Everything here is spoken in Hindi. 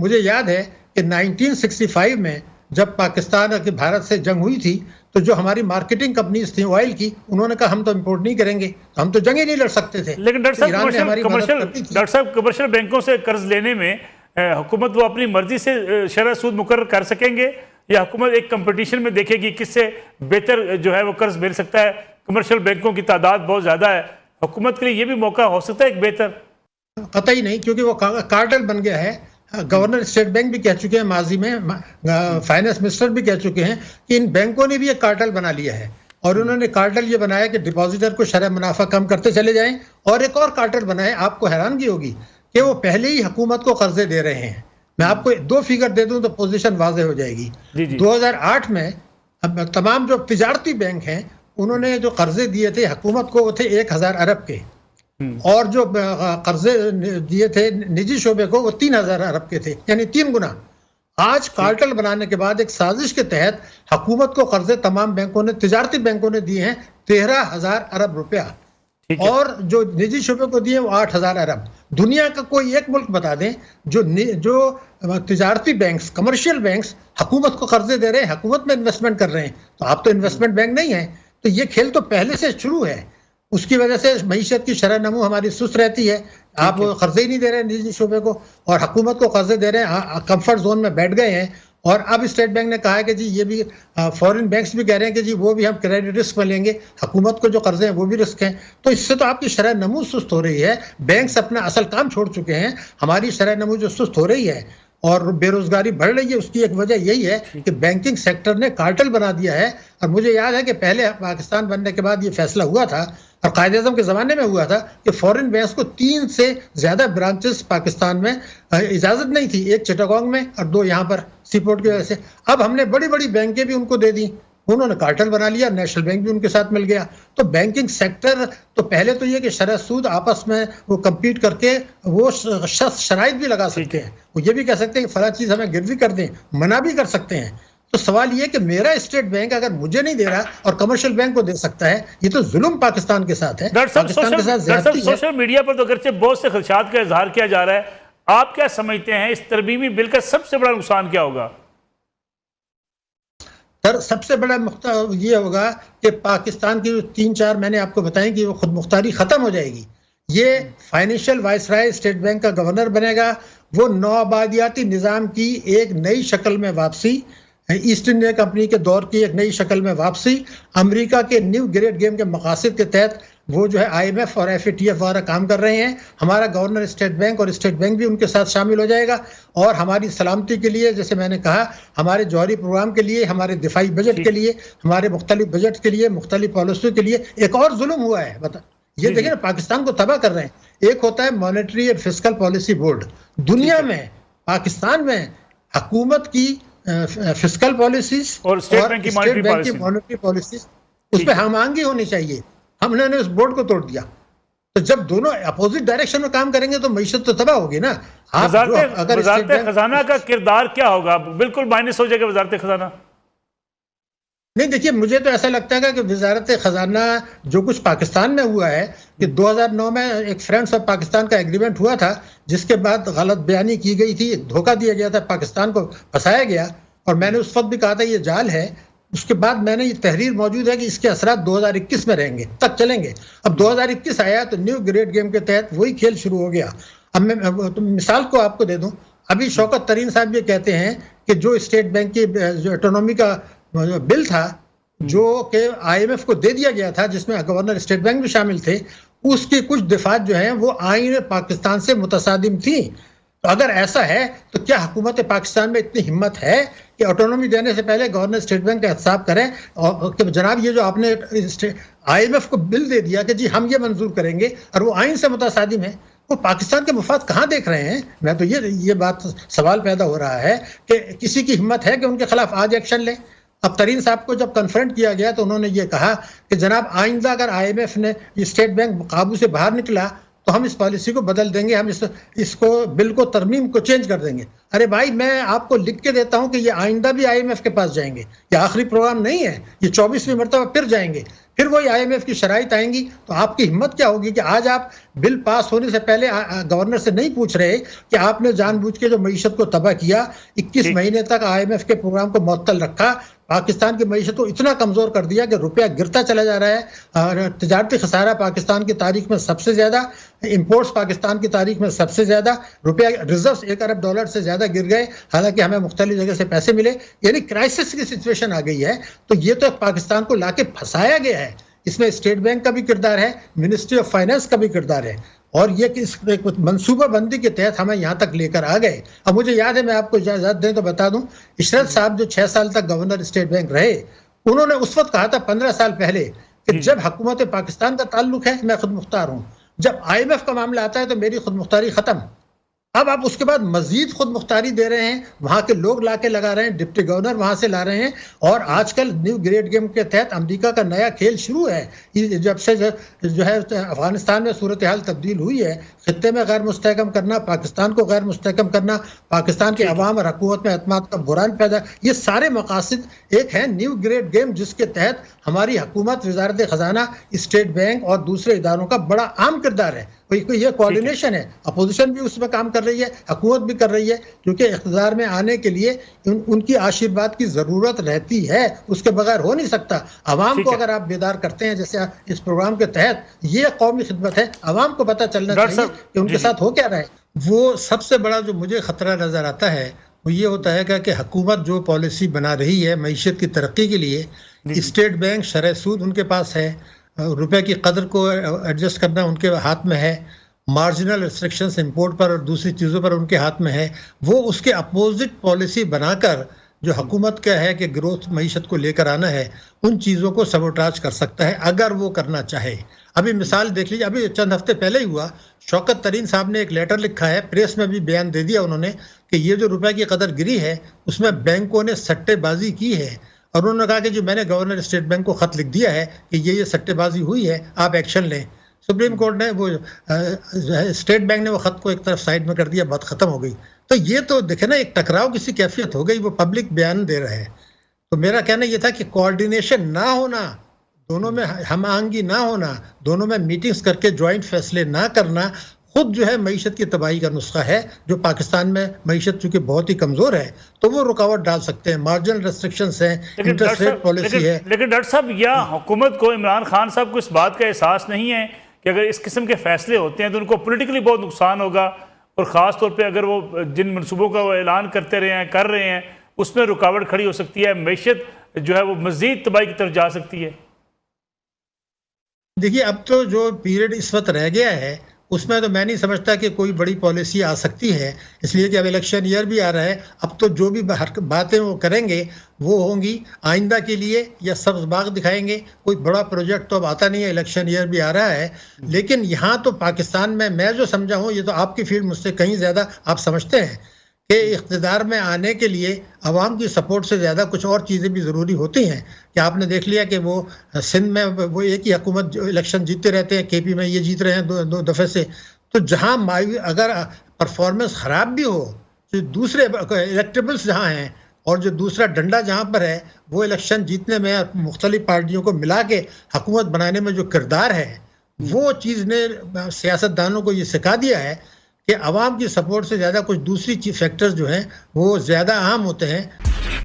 मुझे याद है कि 1965 में जब पाकिस्तान और भारत से जंग हुई थी, तो जो हमारी मार्केटिंग कंपनीज थी ऑयल की, उन्होंने कहा हम तो इंपोर्ट नहीं करेंगे, तो हम तो जंग ही नहीं लड़ सकते थे। लेकिन डॉक्टर साहब कमर्शियल बैंकों से कर्ज लेने में हुकूमत वो अपनी मर्जी से शरह सूद मुकर्रर कर सकेंगे, या हुकूमत एक कंपटीशन में देखेगी किससे बेहतर जो है वो कर्ज मिल सकता है? कमर्शियल बैंकों की तादाद बहुत ज्यादा है, हुकूमत के लिए ये भी मौका हो सकता है एक बेहतर? कतई नहीं, क्योंकि वो कार्टेल बन गया है। गवर्नर स्टेट बैंक भी कह चुके हैं माजी में, फाइनेंस मिनिस्टर भी कह चुके हैं कि इन बैंकों ने भी एक कार्टेल बना लिया है। और उन्होंने कार्टेल ये बनाया कि डिपॉजिटर को शरह मुनाफा कम करते चले जाएं, और एक और कार्टेल बनाए। आपको हैरानगी होगी कि वो पहले ही हुकूमत को कर्जे दे रहे हैं। मैं आपको 2 फिगर दे दूं तो पोजीशन वाज़ेह हो जाएगी। 2008 में तमाम जो तिजारती बैंक हैं उन्होंने जो कर्जे दिए थे हुकूमत को, वो थे 1000 अरब के, और जो कर्जे दिए थे निजी शोबे को वो 3000 अरब के थे, यानी 3 गुना। आज कार्टेल बनाने के बाद एक साजिश के तहत हुकूमत को कर्जे तमाम बैंकों ने, तिजारती बैंकों ने दिए हैं 13,000 अरब रुपया, और जो निजी शोबे को दिए वो 8,000 अरब। दुनिया का कोई एक मुल्क बता दें जो तिजारती बैंक्स, कमर्शियल बैंक्स हुकूमत को कर्जे दे रहे हैं, हुकूमत में इन्वेस्टमेंट कर रहे हैं। तो आप तो इन्वेस्टमेंट बैंक नहीं है। तो ये खेल तो पहले से शुरू है। उसकी वजह से मईशत की शरह नमू हमारी सुस्त रहती है। आप कर्जे ही नहीं दे रहे हैं निजी शोबे को, और हुकूमत को कर्जे दे रहे हैं, कंफर्ट जोन में बैठ गए हैं। और अब स्टेट बैंक ने कहा है कि जी ये भी फॉरेन बैंक्स भी कह रहे हैं कि जी वो भी हम क्रेडिट रिस्क में लेंगे, हुकूमत को जो कर्जे हैं वो भी रिस्क हैं। तो इससे तो आपकी शरह नमू सुस्त हो रही है। बैंक्स अपना असल काम छोड़ चुके हैं। हमारी शरह नमू जो सुस्त हो रही है और बेरोजगारी बढ़ रही है, उसकी एक वजह यही है कि बैंकिंग सेक्टर ने कार्टेल बना दिया है। और मुझे याद है कि पहले पाकिस्तान बनने के बाद ये फैसला हुआ था, और कायदे आज़म के ज़माने में हुआ था, कि फॉरेन बैंक्स को 3 से ज़्यादा ब्रांचेस पाकिस्तान में इजाज़त नहीं थी, एक चिटागोंग में और 2 यहाँ पर सीपोर्ट की वजह से। अब हमने बड़ी बड़ी बैंकें भी उनको दे दी, उन्होंने कार्टेल बना लिया, नेशनल बैंक भी उनके साथ मिल गया। तो बैंकिंग सेक्टर तो पहले तो ये कि शरह सूद आपस में वो कम्पीट करके वो शराइत भी लगा सकते हैं। वो ये भी कह सकते हैं कि फला चीज़ हमें गिरवी कर दें, मना भी कर सकते हैं। तो सवाल ये कि मेरा स्टेट बैंक अगर मुझे नहीं दे रहा और कमर्शियल बैंक को दे सकता है, ये तो जुल्म पाकिस्तान के साथ है। पाकिस्तान के साथ सोशल मीडिया पर तो अगरचे बहुत से खदशात का इजहार किया जा रहा है, आप क्या समझते हैं इस तरमीमी बिल का सबसे बड़ा नुकसान क्या होगा? सर, सबसे बड़ा ये होगा कि पाकिस्तान की 3-4 मैंने आपको बताएं कि वो खुद मुख्तारी खत्म हो जाएगी। ये फाइनेंशियल वाइसराय स्टेट बैंक का गवर्नर बनेगा। वो नौआबादियाती निज़ाम की एक नई शक्ल में वापसी, ईस्ट इंडिया कंपनी के दौर की एक नई शक्ल में वापसी, अमेरिका के न्यू ग्रेड गेम के मकासद के तहत वो जो है IMF और FATF वाला काम कर रहे हैं। हमारा गवर्नर स्टेट बैंक और स्टेट बैंक भी उनके साथ शामिल हो जाएगा। और हमारी सलामती के लिए, जैसे मैंने कहा, हमारे जौहरी प्रोग्राम के लिए, हमारे दिफाई बजट के लिए, हमारे मुख्तलिफ बजट के लिए, मुख्तलिफ पॉलिसियों के लिए एक और जुल्म हुआ है। ये देखिए ना, पाकिस्तान को तबाह कर रहे हैं। एक होता है monetary and fiscal policy board, दुनिया में पाकिस्तान में हुकूमत की फिस्कल पॉलिसीज और स्टेट बैंक की मॉनेटरी पॉलिसीज, उस पर हमआहंगी होनी चाहिए। हमने उस बोर्ड को तोड़ दिया। तो जब दोनों अपोजिट डायरेक्शन में काम करेंगे तो मईशत तो तबाह होगी ना। अगर वज़ारत खजाना का किरदार क्या होगा? बिल्कुल माइनस हो जाएगा वज़ारत खजाना। नहीं, देखिए, मुझे तो ऐसा लगता है कि वज़ारत खजाना जो कुछ पाकिस्तान में हुआ है कि 2009 में एक फ्रेंड्स ऑफ पाकिस्तान का एग्रीमेंट हुआ था, जिसके बाद गलत बयानी की गई थी, धोखा दिया गया था, पाकिस्तान को फंसाया गया। और मैंने उस वक्त भी कहा था ये जाल है। उसके बाद मैंने ये तहरीर मौजूद है कि इसके असरात 2021 में रहेंगे, तक चलेंगे। अब 2021 आया तो न्यू ग्रेड गेम के तहत वही खेल शुरू हो गया। अब मैं तो मिसाल को आपको दे दूं, अभी शौकत तरीन साहब ये कहते हैं कि जो स्टेट बैंक की जो ऑटोनॉमी का बिल था, जो कि IMF को दे दिया गया था, जिसमें गवर्नर स्टेट बैंक भी शामिल थे, उसकी कुछ दिफात जो है वो आईन पाकिस्तान से मुतसादिम थी। तो अगर ऐसा है तो क्या हुकूमत पाकिस्तान में इतनी हिम्मत है कि ऑटोनॉमी देने से पहले गवर्नर स्टेट बैंक का एहतसाब करें और कि जनाब ये जो आपने IMF को बिल दे दिया कि जी हम ये मंजूर करेंगे और वो आइन से मुतसादिम है, वो पाकिस्तान के मुफाद कहाँ देख रहे हैं? मैं तो ये बात सवाल पैदा हो रहा है कि किसी की हिम्मत है कि उनके खिलाफ आज एक्शन ले। अब तरीन साहब को जब कन्फ्रंट किया गया तो उन्होंने ये कहा कि जनाब आइंदा अगर IMF ने स्टेट बैंक काबू से बाहर निकला तो हम इस पॉलिसी को बदल देंगे, हम इसको बिल को तरमीम को चेंज कर देंगे। अरे भाई, मैं आपको लिख के देता हूं कि ये आइंदा भी IMF के पास जाएंगे। ये आखिरी प्रोग्राम नहीं है, ये 24वीं मरतबा फिर जाएंगे, फिर वही IMF की शराइत आएंगी। तो आपकी हिम्मत क्या होगी कि आज आप बिल पास होने से पहले गवर्नर से नहीं पूछ रहे कि आपने जानबूझ के जो मईशत को तबाह किया, 21 महीने तक IMF के प्रोग्राम को मुअत्तल रखा, पाकिस्तान की मईशत को इतना कमजोर कर दिया कि रुपया गिरता चला जा रहा है। और तिजारती खसारा पाकिस्तान की तारीख में सबसे ज्यादा, इंपोर्ट्स पाकिस्तान की तारीख में सबसे ज्यादा, रुपया रिजर्व $1 अरब से ज्यादा गिर गए, हालांकि हमें मुख्तलिफ जगह से पैसे मिले। यानी क्राइसिस की सिचुएशन आ गई है। तो ये तो पाकिस्तान को लाके फंसाया गया है। इसमें स्टेट बैंक का भी किरदार है, मिनिस्ट्री ऑफ फाइनेंस का भी किरदार है, और ये किस मनसूबाबंदी के तहत हमें यहाँ तक लेकर आ गए। अब मुझे याद है, मैं आपको इजाजत दें तो बता दूं, इशरत साहब जो 6 साल तक गवर्नर स्टेट बैंक रहे, उन्होंने उस वक्त कहा था 15 साल पहले कि जब हुकूमत पाकिस्तान का ताल्लुक है मैं खुद मुख्तार हूं, जब IMF का मामला आता है तो मेरी खुद मुख्तारी खत्म। अब आप उसके बाद मजीद खुद मुख्तारी दे रहे हैं, वहां के लोग लाके लगा रहे हैं, डिप्टी गवर्नर वहां से ला रहे हैं, और आजकल न्यू ग्रेड गेम के तहत अमेरिका का नया खेल शुरू है। जब से जो है अफगानिस्तान में सूरत हाल तब्दील हुई है, खित्ते में गैर मुस्तहकम करना, पाकिस्तान को गैर मुस्तहकम करना, पाकिस्तान के अवाम और हुकूमत में एतमाद का बुरान पैदा, ये सारे मकासद एक है न्यू ग्रेड गेम, जिसके तहत हमारी हुकूमत, वजारत खजाना, स्टेट बैंक और दूसरे इदारों का बड़ा अहम किरदार है। ये कोऑर्डिनेशन है, अपोजिशन भी उसमें काम कर रही है, हुकूमत भी कर रही है, क्योंकि इख्तिदार में आने के लिए उनकी आशीर्वाद की जरूरत रहती है, उसके बगैर हो नहीं सकता। अवाम को अगर आप बेदार करते हैं, जैसे इस प्रोग्राम के तहत, ये कौमी खिदमत है, अवाम को पता चलना चाहिए कि उनके साथ हो क्या रहा है। वो सबसे बड़ा जो मुझे खतरा नजर आता है वो ये होता है कि हुकूमत जो पॉलिसी बना रही है मईशत की तरक्की के लिए, स्टेट बैंक शरह सूद उनके पास है, रुपए की कदर को एडजस्ट करना उनके हाथ में है, मार्जिनल रिस्ट्रिक्शंस इंपोर्ट पर और दूसरी चीज़ों पर उनके हाथ में है। वो उसके अपोजिट पॉलिसी बनाकर जो हुकूमत का है कि ग्रोथ मईशत को लेकर आना है, उन चीज़ों को सबोटाज कर सकता है अगर वो करना चाहे। अभी मिसाल देख लीजिए, अभी चंद हफ्ते पहले ही हुआ, शौकत तरीन साहब ने एक लेटर लिखा है, प्रेस में भी बयान दे दिया उन्होंने कि ये जो रुपए की कदर गिरी है उसमें बैंकों ने सट्टेबाजी की है, और उन्होंने कहा कि जो मैंने गवर्नर स्टेट बैंक को खत लिख दिया है कि ये सट्टेबाजी हुई है, आप एक्शन लें। सुप्रीम कोर्ट ने वो स्टेट बैंक ने वो खत को एक तरफ साइड में कर दिया, बात खत्म हो गई। तो ये तो देखे ना, एक टकराव किसी कैफियत हो गई, वो पब्लिक बयान दे रहे हैं। तो मेरा कहना ये था कि कोऑर्डिनेशन ना होना, दोनों में हम आहंगी ना होना, दोनों में मीटिंग्स करके ज्वाइंट फैसले ना करना, खुद जो है मईशत की तबाही का नुस्खा है। जो पाकिस्तान में मईशत चूंकि बहुत ही कमजोर है तो वो रुकावट डाल सकते हैं, मार्जिनल रेस्ट्रिक्शंस हैं, इंटरेस्ट रेट पॉलिसी है। लेकिन डॉक्टर साहब, या हुकूमत को, इमरान खान साहब को इस बात का एहसास नहीं है कि अगर इस किस्म के फैसले होते हैं तो उनको पॉलिटिकली बहुत नुकसान होगा, और ख़ास तौर पे अगर वो जिन मनसूबों का वो ऐलान करते रहे हैं, कर रहे हैं, उसमें रुकावट खड़ी हो सकती है, मईशत जो है वो मज़ीद तबाही की तरफ जा सकती है। देखिए, अब तो जो पीरियड इस वक्त रह गया है उसमें तो मैं नहीं समझता कि कोई बड़ी पॉलिसी आ सकती है, इसलिए कि अब इलेक्शन ईयर भी आ रहा है। अब तो जो भी बातें वो करेंगे वो होंगी आइंदा के लिए, या सब्ज बाग दिखाएंगे। कोई बड़ा प्रोजेक्ट तो अब आता नहीं है, इलेक्शन ईयर भी आ रहा है। लेकिन यहाँ तो पाकिस्तान में मैं जो समझा हूँ, ये तो आपकी फील्ड मुझसे कहीं ज़्यादा आप समझते हैं कि इख्तिदार में आने के लिए अवाम की सपोर्ट से ज़्यादा कुछ और चीज़ें भी ज़रूरी होती हैं। कि आपने देख लिया कि वो सिंध में वो एक ही हुकूमत जो इलेक्शन जीतते रहते हैं, KP में ये जीत रहे हैं दो दफ़े से। तो जहाँ अगर परफॉर्मेंस ख़राब भी हो, तो दूसरे इलेक्टेबल्स जहाँ हैं और जो दूसरा डंडा जहाँ पर है, वो इलेक्शन जीतने में मुख्तलिफ पार्टियों को मिला के हुकूमत बनाने में जो किरदार है, वो चीज़ ने सियासतदानों को ये सिखा दिया है कि अवाम की सपोर्ट से ज़्यादा कुछ दूसरी फैक्टर्स जो हैं वो ज़्यादा अहम होते हैं।